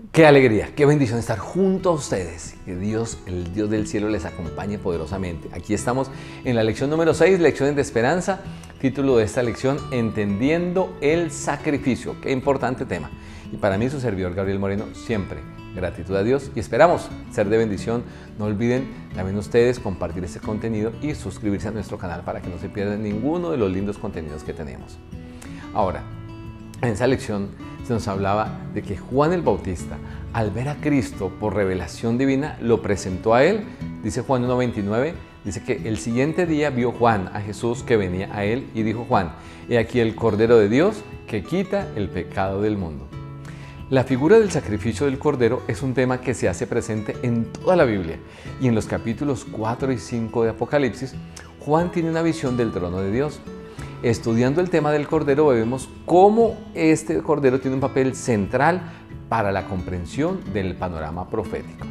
Qué alegría, qué bendición estar junto a ustedes. Que Dios, el Dios del cielo, les acompañe poderosamente. Aquí estamos en la lección número 6, Lecciones de Esperanza. Título de esta lección, Entendiendo el Sacrificio. Qué importante tema. Y para mí, su servidor Gabriel Moreno, siempre gratitud a Dios y esperamos ser de bendición. No olviden también ustedes compartir este contenido y suscribirse a nuestro canal para que no se pierdan ninguno de los lindos contenidos que tenemos. Ahora, en esa lección se nos hablaba de que Juan el Bautista, al ver a Cristo por revelación divina, lo presentó a él. Dice Juan 1:29, dice que el siguiente día vio Juan a Jesús que venía a él y dijo Juan: he aquí el Cordero de Dios que quita el pecado del mundo. La figura del sacrificio del Cordero es un tema que se hace presente en toda la Biblia, y en los capítulos 4 y 5 de Apocalipsis, Juan tiene una visión del trono de Dios. Estudiando el tema del Cordero, vemos cómo este Cordero tiene un papel central para la comprensión del panorama profético.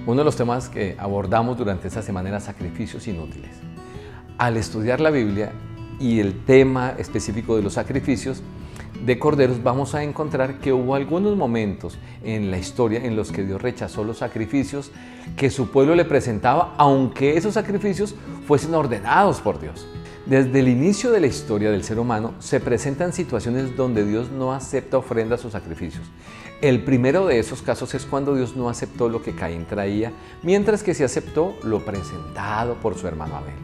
Uno de los temas que abordamos durante esta semana era sacrificios inútiles. Al estudiar la Biblia y el tema específico de los sacrificios de corderos, vamos a encontrar que hubo algunos momentos en la historia en los que Dios rechazó los sacrificios que su pueblo le presentaba, aunque esos sacrificios fuesen ordenados por Dios. Desde el inicio de la historia del ser humano se presentan situaciones donde Dios no acepta ofrendas o sacrificios. El primero de esos casos es cuando Dios no aceptó lo que Caín traía, mientras que sí aceptó lo presentado por su hermano Abel.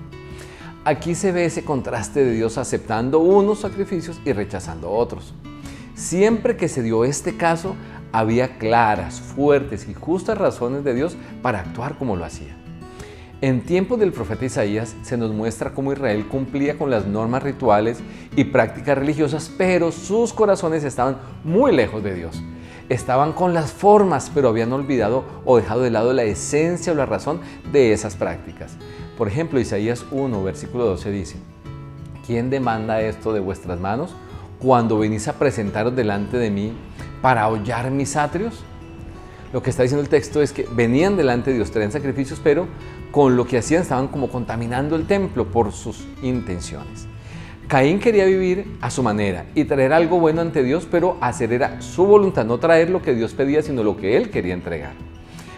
Aquí se ve ese contraste de Dios aceptando unos sacrificios y rechazando otros. Siempre que se dio este caso, había claras, fuertes y justas razones de Dios para actuar como lo hacía. En tiempos del profeta Isaías se nos muestra cómo Israel cumplía con las normas rituales y prácticas religiosas, pero sus corazones estaban muy lejos de Dios. Estaban con las formas, pero habían olvidado o dejado de lado la esencia o la razón de esas prácticas. Por ejemplo, Isaías 1, versículo 12 dice: ¿quién demanda esto de vuestras manos cuando venís a presentaros delante de mí para hollar mis atrios? Lo que está diciendo el texto es que venían delante de Dios, traían sacrificios, pero con lo que hacían estaban como contaminando el templo por sus intenciones. Caín quería vivir a su manera y traer algo bueno ante Dios, pero hacer era su voluntad, no traer lo que Dios pedía, sino lo que él quería entregar.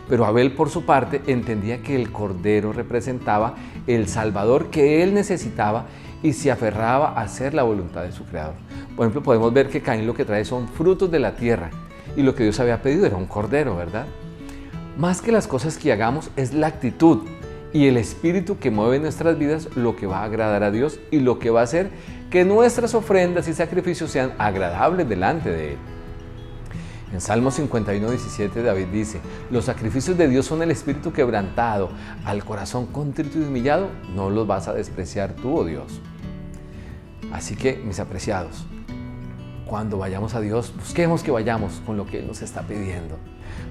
Pero Abel, por su parte, entendía que el Cordero representaba el Salvador que él necesitaba y se aferraba a hacer la voluntad de su Creador. Por ejemplo, podemos ver que Caín lo que trae son frutos de la tierra y lo que Dios había pedido era un cordero, ¿verdad? Más que las cosas que hagamos es la actitud y el espíritu que mueve nuestras vidas lo que va a agradar a Dios y lo que va a hacer que nuestras ofrendas y sacrificios sean agradables delante de Él. En Salmo 51:17 David dice: los sacrificios de Dios son el espíritu quebrantado, al corazón contrito y humillado no los vas a despreciar tú, oh Dios. Así que, mis apreciados, cuando vayamos a Dios, busquemos que vayamos con lo que Él nos está pidiendo.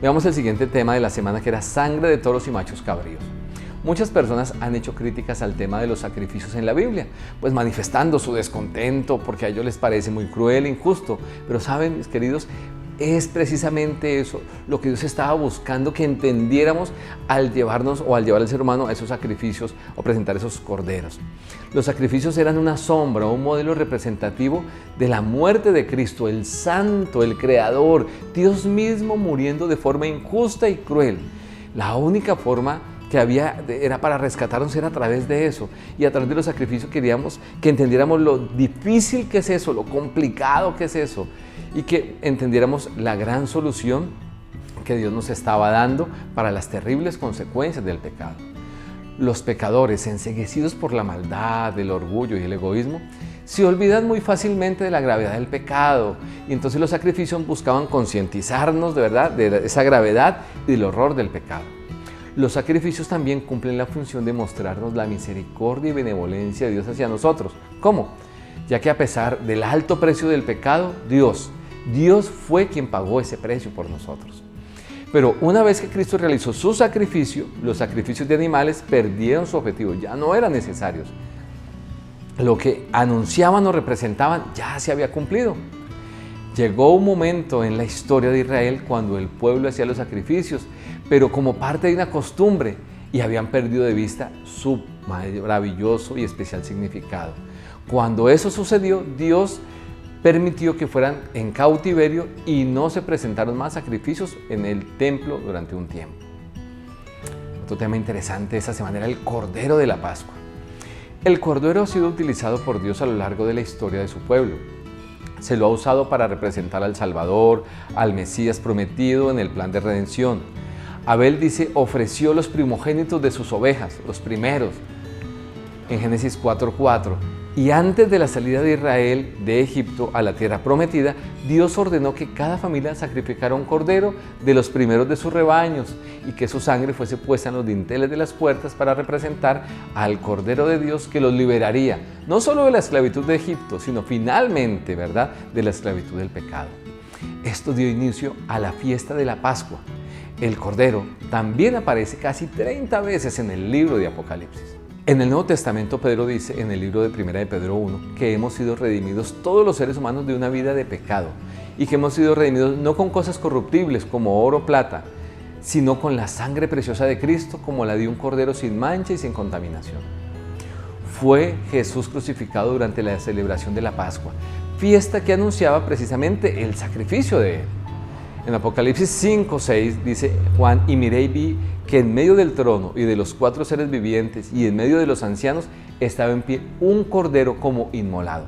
Veamos el siguiente tema de la semana, que era sangre de toros y machos cabríos. Muchas personas han hecho críticas al tema de los sacrificios en la Biblia, pues manifestando su descontento porque a ellos les parece muy cruel e injusto. Pero saben, mis queridos, es precisamente eso lo que Dios estaba buscando que entendiéramos al llevarnos o al llevar al ser humano a esos sacrificios o presentar esos corderos. Los sacrificios eran una sombra, un modelo representativo de la muerte de Cristo, el Santo, el Creador, Dios mismo muriendo de forma injusta y cruel. La única forma que había era para rescatarnos era a través de eso, y a través de los sacrificios queríamos que entendiéramos lo difícil que es eso, lo complicado que es eso, y que entendiéramos la gran solución que Dios nos estaba dando para las terribles consecuencias del pecado. Los pecadores, enceguecidos por la maldad, el orgullo y el egoísmo, se olvidan muy fácilmente de la gravedad del pecado, y entonces los sacrificios buscaban concientizarnos de verdad de esa gravedad y del horror del pecado. Los sacrificios también cumplen la función de mostrarnos la misericordia y benevolencia de Dios hacia nosotros. ¿Cómo? Ya que a pesar del alto precio del pecado, Dios fue quien pagó ese precio por nosotros. Pero una vez que Cristo realizó su sacrificio, los sacrificios de animales perdieron su objetivo, ya no eran necesarios. Lo que anunciaban o representaban ya se había cumplido. Llegó un momento en la historia de Israel cuando el pueblo hacía los sacrificios, pero como parte de una costumbre, y habían perdido de vista su maravilloso y especial significado. Cuando eso sucedió, Dios permitió que fueran en cautiverio y no se presentaron más sacrificios en el templo durante un tiempo. Otro tema interesante esta semana era el Cordero de la Pascua. El Cordero ha sido utilizado por Dios a lo largo de la historia de su pueblo. Se lo ha usado para representar al Salvador, al Mesías prometido en el plan de redención. Abel dice, ofreció los primogénitos de sus ovejas, los primeros, en Génesis 4:4. Y antes de la salida de Israel de Egipto a la tierra prometida, Dios ordenó que cada familia sacrificara un cordero de los primeros de sus rebaños y que su sangre fuese puesta en los dinteles de las puertas para representar al Cordero de Dios que los liberaría, no solo de la esclavitud de Egipto, sino finalmente, ¿verdad?, de la esclavitud del pecado. Esto dio inicio a la fiesta de la Pascua. El Cordero también aparece casi 30 veces en el libro de Apocalipsis. En el Nuevo Testamento, Pedro dice en el libro de 1 de Pedro 1 que hemos sido redimidos todos los seres humanos de una vida de pecado y que hemos sido redimidos no con cosas corruptibles como oro o plata, sino con la sangre preciosa de Cristo como la de un cordero sin mancha y sin contaminación. Fue Jesús crucificado durante la celebración de la Pascua, fiesta que anunciaba precisamente el sacrificio de Él. En Apocalipsis 5:6 dice Juan, y miré y vi que en medio del trono y de los 4 seres vivientes y en medio de los ancianos estaba en pie un cordero como inmolado.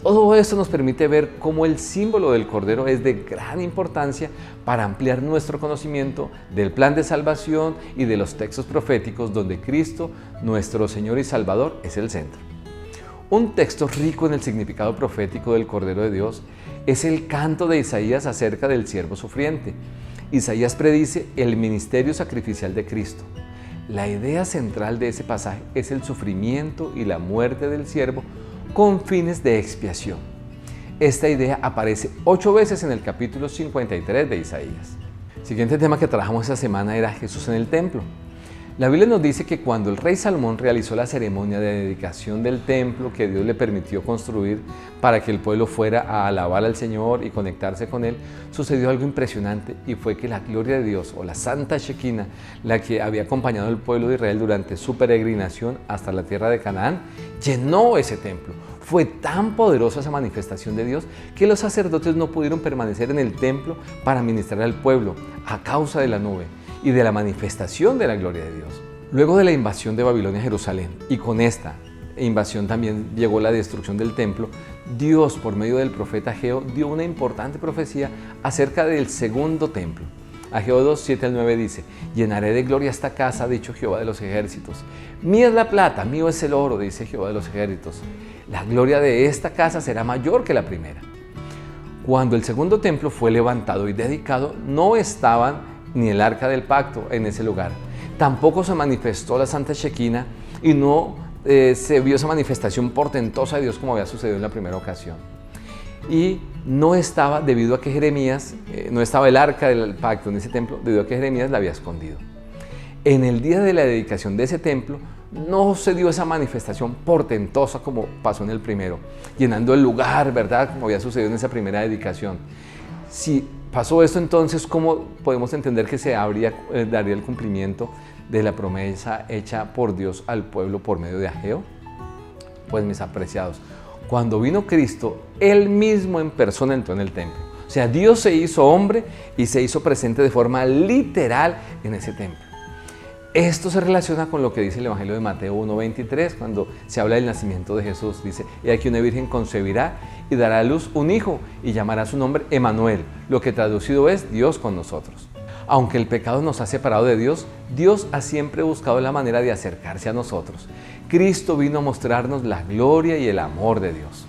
Todo esto nos permite ver cómo el símbolo del cordero es de gran importancia para ampliar nuestro conocimiento del plan de salvación y de los textos proféticos donde Cristo, nuestro Señor y Salvador, es el centro. Un texto rico en el significado profético del Cordero de Dios es el canto de Isaías acerca del siervo sufriente. Isaías predice el ministerio sacrificial de Cristo. La idea central de ese pasaje es el sufrimiento y la muerte del siervo con fines de expiación. Esta idea aparece 8 veces en el capítulo 53 de Isaías. El siguiente tema que trabajamos esta semana era Jesús en el templo. La Biblia nos dice que cuando el rey Salomón realizó la ceremonia de dedicación del templo que Dios le permitió construir para que el pueblo fuera a alabar al Señor y conectarse con Él, sucedió algo impresionante y fue que la gloria de Dios o la Santa Shekinah, la que había acompañado al pueblo de Israel durante su peregrinación hasta la tierra de Canaán, llenó ese templo. Fue tan poderosa esa manifestación de Dios que los sacerdotes no pudieron permanecer en el templo para ministrar al pueblo a causa de la nube y de la manifestación de la gloria de Dios. Luego de la invasión de Babilonia a Jerusalén, y con esta invasión también llegó la destrucción del templo, Dios, por medio del profeta Ageo, dio una importante profecía acerca del segundo templo. Ageo 2, 7-9 dice, llenaré de gloria esta casa, ha dicho Jehová de los ejércitos. Mía es la plata, mío es el oro, dice Jehová de los ejércitos. La gloria de esta casa será mayor que la primera. Cuando el segundo templo fue levantado y dedicado, no estaban ni el arca del pacto en ese lugar. Tampoco se manifestó la Santa Shekinah y no se vio esa manifestación portentosa de Dios como había sucedido en la primera ocasión. Y no estaba, debido a que Jeremías, no estaba el arca del pacto en ese templo, debido a que Jeremías la había escondido. En el día de la dedicación de ese templo, no se dio esa manifestación portentosa como pasó en el primero, llenando el lugar, ¿verdad?, como había sucedido en esa primera dedicación. Si pasó esto, entonces, ¿cómo podemos entender que se daría el cumplimiento de la promesa hecha por Dios al pueblo por medio de Ageo? Pues, mis apreciados, cuando vino Cristo, Él mismo en persona entró en el templo. O sea, Dios se hizo hombre y se hizo presente de forma literal en ese templo. Esto se relaciona con lo que dice el Evangelio de Mateo 1:23, cuando se habla del nacimiento de Jesús. Dice, y aquí una virgen concebirá y dará a luz un hijo y llamará su nombre Emanuel, lo que traducido es Dios con nosotros. Aunque el pecado nos ha separado de Dios, Dios ha siempre buscado la manera de acercarse a nosotros. Cristo vino a mostrarnos la gloria y el amor de Dios.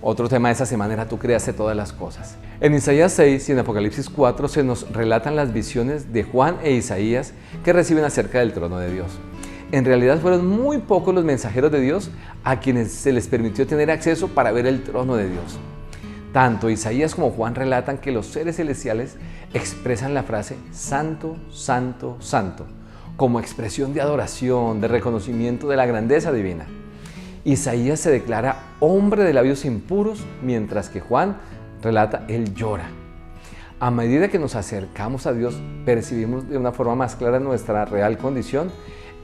Otro tema de esta semana era tú creaste todas las cosas. En Isaías 6 y en Apocalipsis 4 se nos relatan las visiones de Juan e Isaías que reciben acerca del trono de Dios. En realidad fueron muy pocos los mensajeros de Dios a quienes se les permitió tener acceso para ver el trono de Dios. Tanto Isaías como Juan relatan que los seres celestiales expresan la frase Santo, Santo, Santo, como expresión de adoración, de reconocimiento de la grandeza divina. Isaías se declara hombre de labios impuros, mientras que Juan relata, él llora. A medida que nos acercamos a Dios, percibimos de una forma más clara nuestra real condición,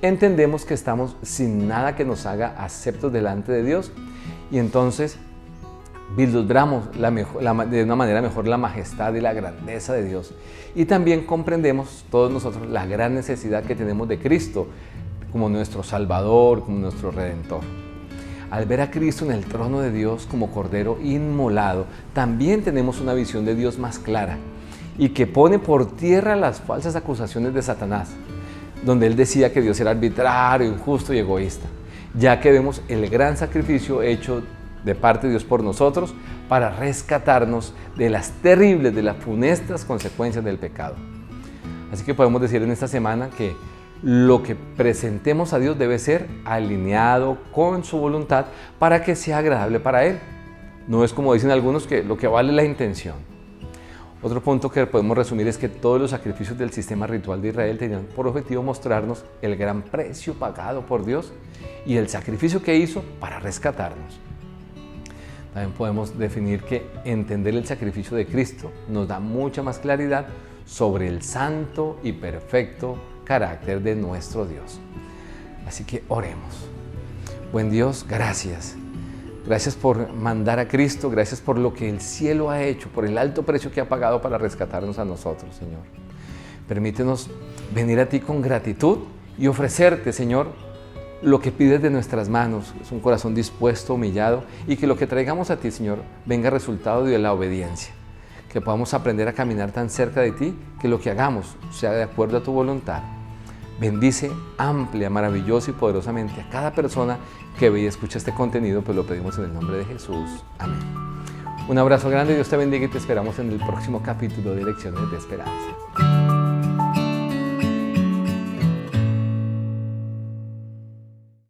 entendemos que estamos sin nada que nos haga aceptos delante de Dios y entonces vislumbramos de una manera mejor la majestad y la grandeza de Dios. Y también comprendemos todos nosotros la gran necesidad que tenemos de Cristo como nuestro Salvador, como nuestro Redentor. Al ver a Cristo en el trono de Dios como Cordero inmolado, también tenemos una visión de Dios más clara y que pone por tierra las falsas acusaciones de Satanás, donde él decía que Dios era arbitrario, injusto y egoísta, ya que vemos el gran sacrificio hecho de parte de Dios por nosotros para rescatarnos de las terribles, de las funestas consecuencias del pecado. Así que podemos decir en esta semana que lo que presentemos a Dios debe ser alineado con su voluntad para que sea agradable para Él. No es como dicen algunos que lo que vale es la intención. Otro punto que podemos resumir es que todos los sacrificios del sistema ritual de Israel tenían por objetivo mostrarnos el gran precio pagado por Dios y el sacrificio que hizo para rescatarnos. También podemos definir que entender el sacrificio de Cristo nos da mucha más claridad sobre el santo y perfecto carácter de nuestro Dios. Así que oremos. Buen Dios, gracias. Gracias por mandar a Cristo, gracias por lo que el cielo ha hecho, por el alto precio que ha pagado para rescatarnos a nosotros, Señor. Permítenos venir a ti con gratitud y ofrecerte, Señor, lo que pides de nuestras manos. Es un corazón dispuesto, humillado, y que lo que traigamos a ti, Señor, venga resultado de la obediencia. Que podamos aprender a caminar tan cerca de ti, que lo que hagamos sea de acuerdo a tu voluntad. Bendice amplia, maravillosa y poderosamente a cada persona que ve y escucha este contenido, pues lo pedimos en el nombre de Jesús. Amén. Un abrazo grande, Dios te bendiga y te esperamos en el próximo capítulo de Lecciones de Esperanza.